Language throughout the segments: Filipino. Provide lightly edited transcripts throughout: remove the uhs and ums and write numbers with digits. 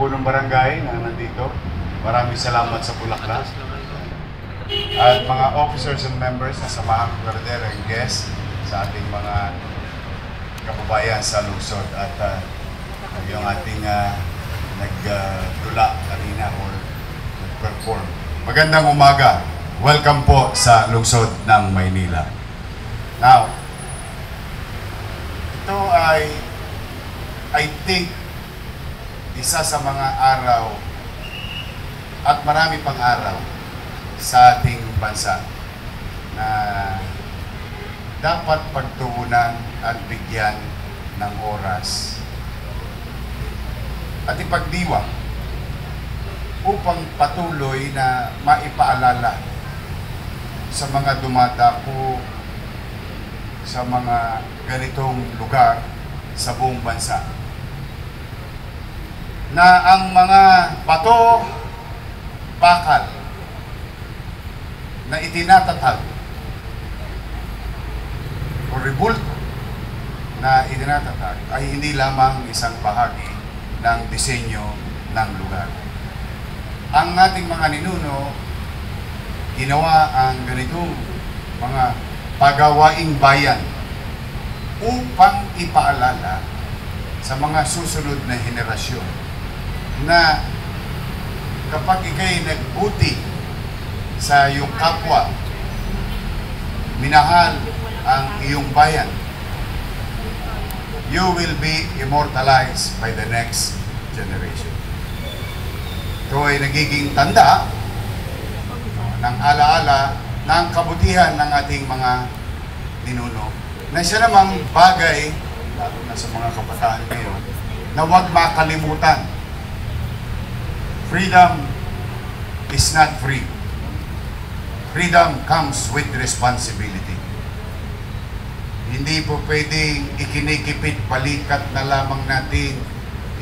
punong barangay na nandito. Maraming salamat sa Bulaklak. At mga officers and members na samahang kardero and guests sa ating mga kababayan sa lungsod at yung ating nagdula kanina or nag-perform. Magandang umaga. Welcome po sa lungsod ng Maynila. Now, ito ay I think isa sa mga araw at marami pang araw sa ating bansa na dapat pagtuunan at bigyan ng oras at ipagdiwang upang patuloy na maipaalala sa mga dumadako sa mga ganitong lugar sa buong bansa na ang mga bato, bakal na itinatatag o rebulto na itinatatag ay hindi lamang isang bahagi ng disenyo ng lugar. Ang ating mga ninuno ginawa ang ganitong mga pagawaing bayan upang ipaalala sa mga susunod na henerasyon na kapag ikay nagbuti sa iyong kapwa, minahal ang iyong bayan, you will be immortalized by the next generation. Ito ay nagiging tanda ng alaala ng kabutihan ng ating mga ninuno na siya namang bagay, lalo na sa mga kabataan ngayon, na huwag makalimutan. Freedom is not free. Freedom comes with responsibility. Hindi po pwedeng ikinikipit balikat na lamang natin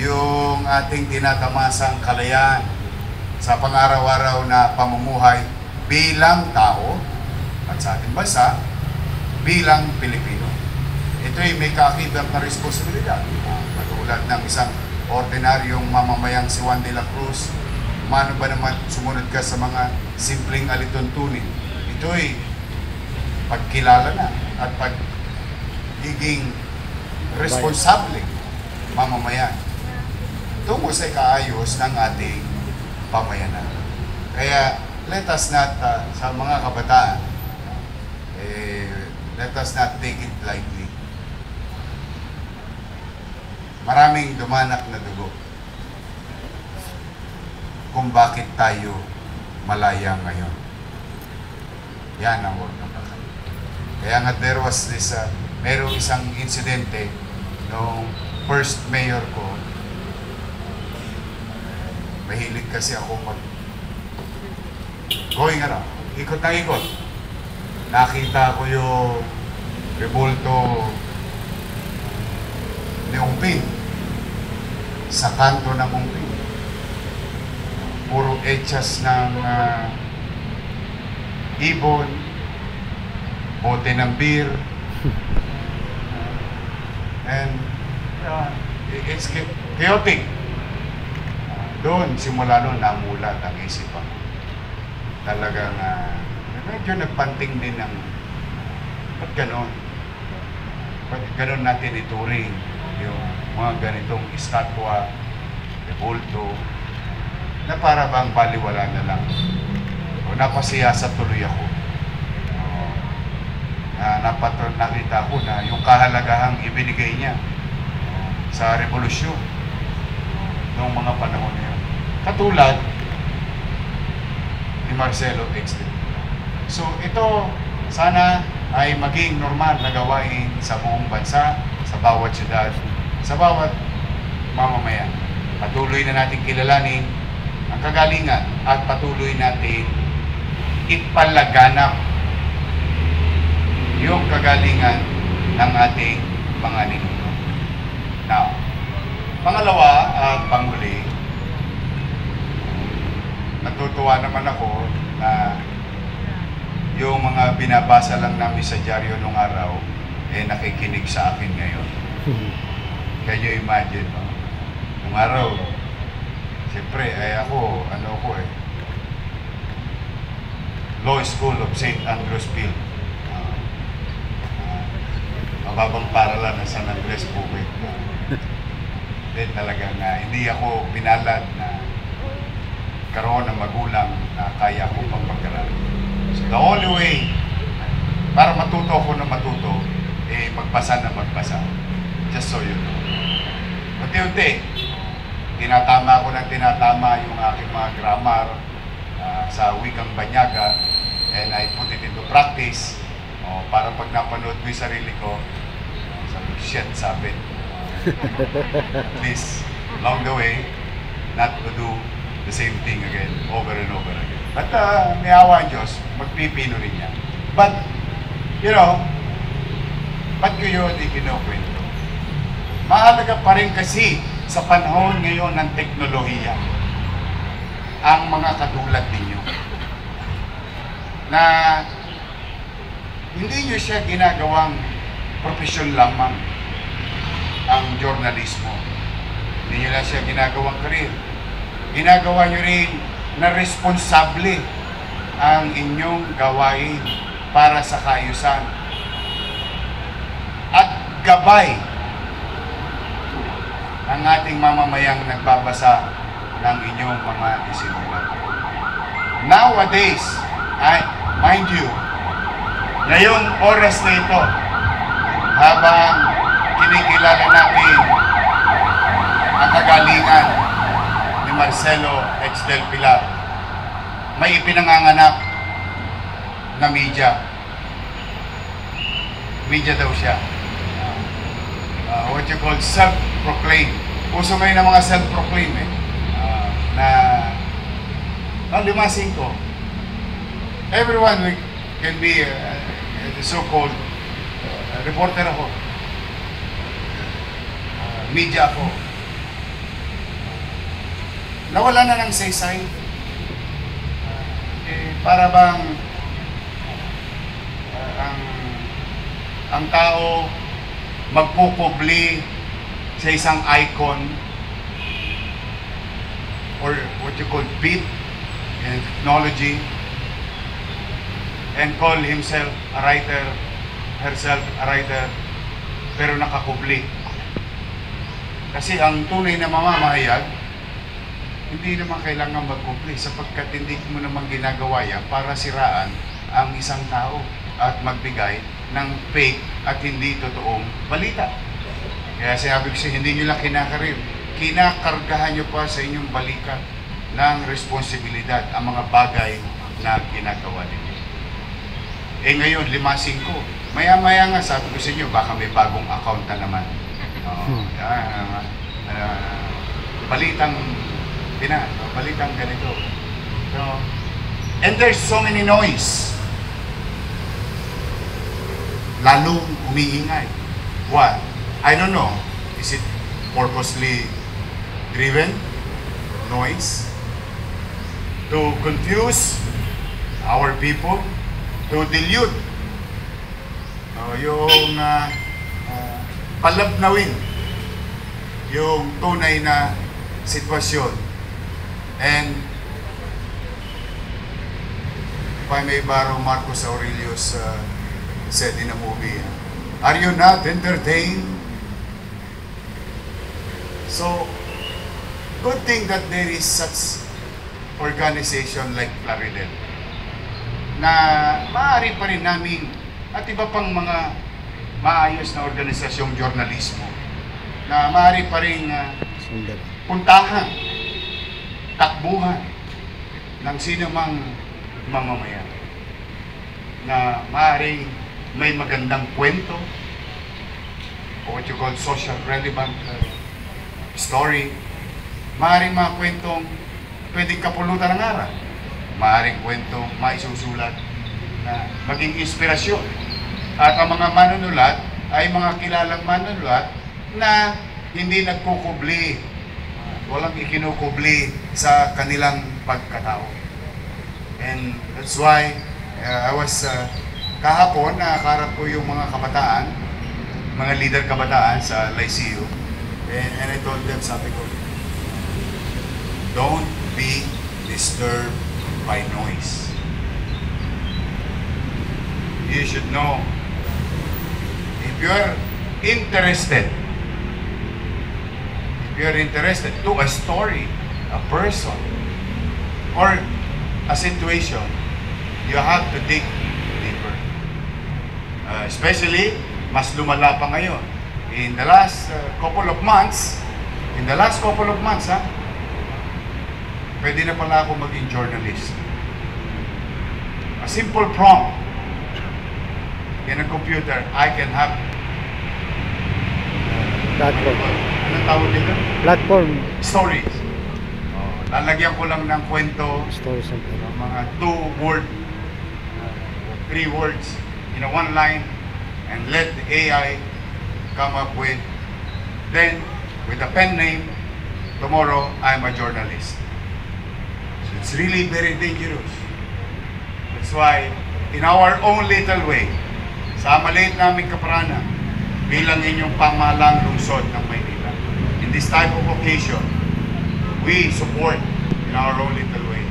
yung ating tinatamasang kalayaan sa pang-araw-araw na pamumuhay bilang tao at sa ating bansa bilang Pilipino. Ito'y may kaakibat na responsibilidad. Katulad ng isang ordinaryong mamamayang si Juan de la Cruz, mano ba naman sumunod ka sa mga simpleng alituntunin? Ito'y pagkilala na at pagiging responsable mamamayan tungo sa kaayos ng ating pamayanan. Kaya let us not, sa mga kabataan, let us not take it lightly. Maraming dumanak na dugo kung bakit tayo malaya ngayon. Yan ang word ng Panginoon. Kaya nga there was this, merong isang insidente noong first mayor ko. Mahilig kasi ako pag going around, ikot na ikot. Nakita ko yung rebulto ni Ungping sa kanto ng Ungping. Puro echas ng ibon, bote ng beer, and it's chaotic. Doon, simula noon, namulat ang isipan. Talagang medyo nagpanting din ng ba't ganon? Ba't ganon natin ituring yung mga ganitong estatwa, rebulto, na para bang baliwala na lang. O napasiyasa tuloy ako. Nakita ko na yung kahalagahang ibinigay niya sa revolusyon noong mga panahon na yun. Katulad ni Marcelo Exley. So ito sana ay maging normal na gawain sa buong bansa, sa bawat syudad, sa bawat mamamayan. Patuloy na natin kilalanin ang kagalingan at patuloy natin ipalaganap yung kagalingan ng ating mga ninuno. Now, pangalawa at panghuli, natutuwa naman ako na yung mga binabasa lang namin sa dyaryo nung araw, nakikinig sa akin ngayon. Can you imagine, no? Nung araw, Siyempre, ako, Law School of St. Andrews Field. Mababang paralan ng San Andres Bukid. Then talagang hindi ako pinalad na karoon ng magulang na kaya ko pang pag-aral. So the only way para matuto ako na matuto, magbasa na magbasa. Just so you know. Unti-unti, tinatama ko ng tinatama yung aking mga grammar sa wikang Banyaga, and I put it into practice. Para pag napanood ko yung sarili ko, sabi, shit, sabi. At least, along the way, not to do the same thing again, over and over again. But may awa ang Diyos, magpipino rin yan. But, you know, ba't ko yun ikinukwento? Mahalaga pa rin kasi sa panahon ngayon ng teknolohiya ang mga katulad ninyo na hindi nyo siya ginagawang profesyon lamang ang journalismo. Hindi nyo lang siya ginagawang career. Ginagawa nyo rin na responsable ang inyong gawain para sa kaayusan at gabay ng ating mamamayang nagbabasa ng inyong mga isinulat. Nowadays, mind you, ngayong oras na ito, habang kinikilala natin ang kagalingan ni Marcelo X. del Pilar, may ipinanganganak na media. Media daw siya. What you call self-proclaim. Uso ngayon ng mga self-proclaim na 5-5. Everyone can be the so-called reporter ako. Media ako. Nawala na ng saysay. Para bang ang tao magpupubli sa isang icon or what you call beat in technology and call himself a writer, herself a writer, pero nakakubli. Kasi ang tunay na mamamahayag, hindi naman kailangan magkubli sapagkat hindi mo naman ginagawa yan para siraan ang isang tao at magbigay ng fake at hindi totoong balita. Kaya sinabi ko siya, hindi nyo lang kinakarir. Kinakargahan nyo pa sa inyong balikat ng responsibilidad ang mga bagay na ginagawa ninyo. Ngayon, 5-5. Maya-maya nga, sabi ko sa inyo, baka may bagong account na naman. Balitang balitang ganito. And there's so many noise. Lalong umiingay. What? I don't know. Is it purposely driven? Noise? To confuse our people? To dilute? Yung palabnawin yung tunay na sitwasyon. And if I may borrow Marcus Aurelius said in a movie, are you not entertained? So, good thing that there is such organization like Claridel na maaari pa rin namin at iba pang mga maayos na organisasyong journalismo na maaari pa rin puntahan, takbuhan ng sino mang mamamayan na maaaring may magandang kwento o what you call social relevant story, maaaring mga kwentong pwedeng kapulutan ng aral, maaaring kwentong maisusulat na maging inspirasyon. At ang mga manunulat ay mga kilalang manunulat na hindi nagkukubli, walang ikinukubli sa kanilang pagkatao. And that's why I was kahapon nakakarap ko yung mga kabataan, mga leader kabataan sa Lyceum, and I told them, sabi ko, don't be disturbed by noise. You should know, if you're interested to a story, a person, or a situation, you have to dig deeper. Especially, mas lumala pa ngayon. In the last couple of months, pwede na pala ako maging journalist. A simple prompt in a computer, I can have platform. Anong tawag dito? Platform. Stories. Lalagyan ko lang ng kwento, Stories and mga 2 word, 3 words in a 1 line, and let the AI come up with, then with a pen name, tomorrow I'm a journalist. So it's really very dangerous. That's why in our own little way, sa maliit naming kaparanan, bilang inyong pamahalang lungsod ng Maynila, in this type of occasion, we support in our own little way.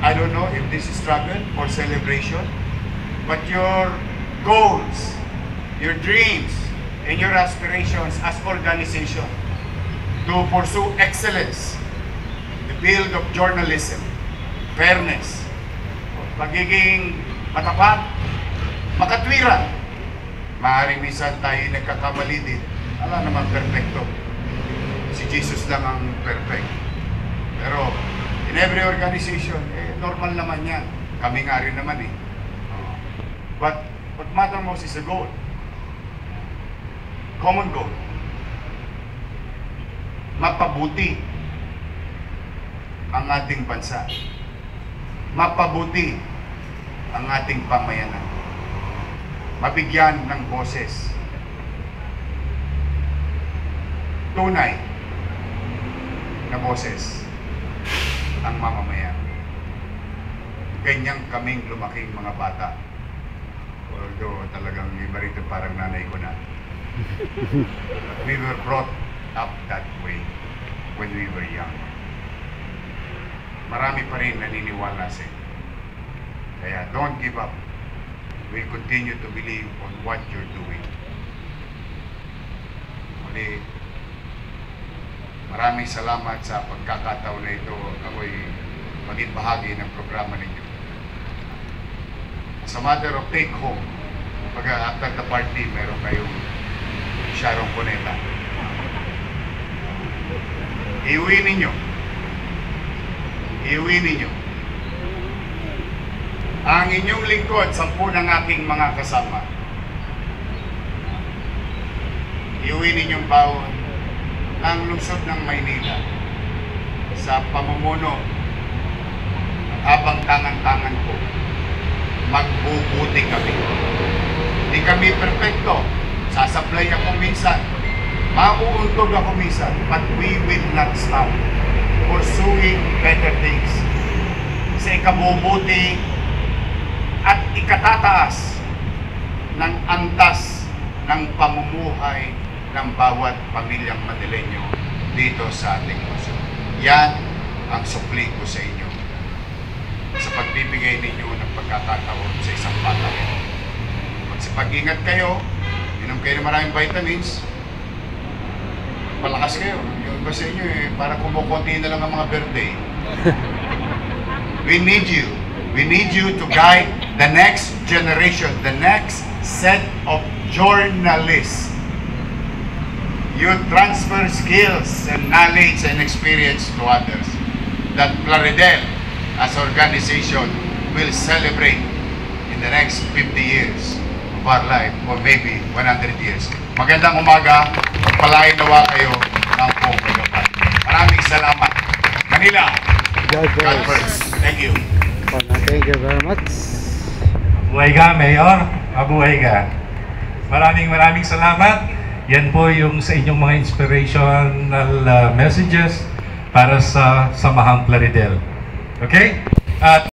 I don't know if this is struggle or celebration, but your goals, your dreams, and your aspirations as organization to pursue excellence, the field of journalism, fairness, pagiging matapat, makatwiran. Maaaring minsan tayo nagkakamali din. Wala naman perfecto. Si Jesus lang ang perfect. Pero in every organization, normal naman yan. Kami nga rin naman eh. But what matters most is the goal. Common goal. Mapabuti ang ating bansa. Mapabuti ang ating pamayanan. Mabigyan ng boses. Tunay na boses ang mamamayan. Ganyang kaming lumaking mga bata. Although talagang iba rito parang nanay ko na. We were brought up that way when we were young. Marami pa rin naniniwala sa inyo. Kaya don't give up. We continue to believe on what you're doing. Muli, maraming salamat sa pagkakataon na ito. Ako'y maging bahagi ng programa ninyo. As a matter of take home, pag after the party, meron kayong Sharon Cuneta. Iuwi ninyo. Ang inyong lingkod, 10 ng aking mga kasama. Iuwi ninyong bawon ang lungsod ng Maynila sa pamumuno habang tangan-tangan ko. Magbubuti kami. Hindi kami perfecto. Sasablay ako minsan. Mauuntog ako minsan. But we will not stop pursuing better things. Sa ikabubuti at ikatataas ng antas ng pamumuhay ng bawat pamilyang Manileño dito sa ating lungsod. Yan ang supli ko sa inyo sa pagbibigay ninyo ng pagkakataon sa isang bata. Pag-ingat kayo, inom kayo ng maraming vitamins, palakas kayo. Yung iba sa inyo para kumukunti na lang ang mga birthday. We need you. We need you to guide the next generation, the next set of journalists. You transfer skills and knowledge and experience to others that Plaridel as organization will celebrate in the next 50 years of our life, or maybe 100 years. Magandang umaga, pagpalain nawa kayo ng buong Pilipinas. Maraming salamat. Manila, God first. Thank you. Thank you very much. Mabuhay ka, Mayor. Mabuhay ka. Maraming salamat. Yan po yung sa inyong mga inspirational messages para sa Samahang Plaridel. Okay? At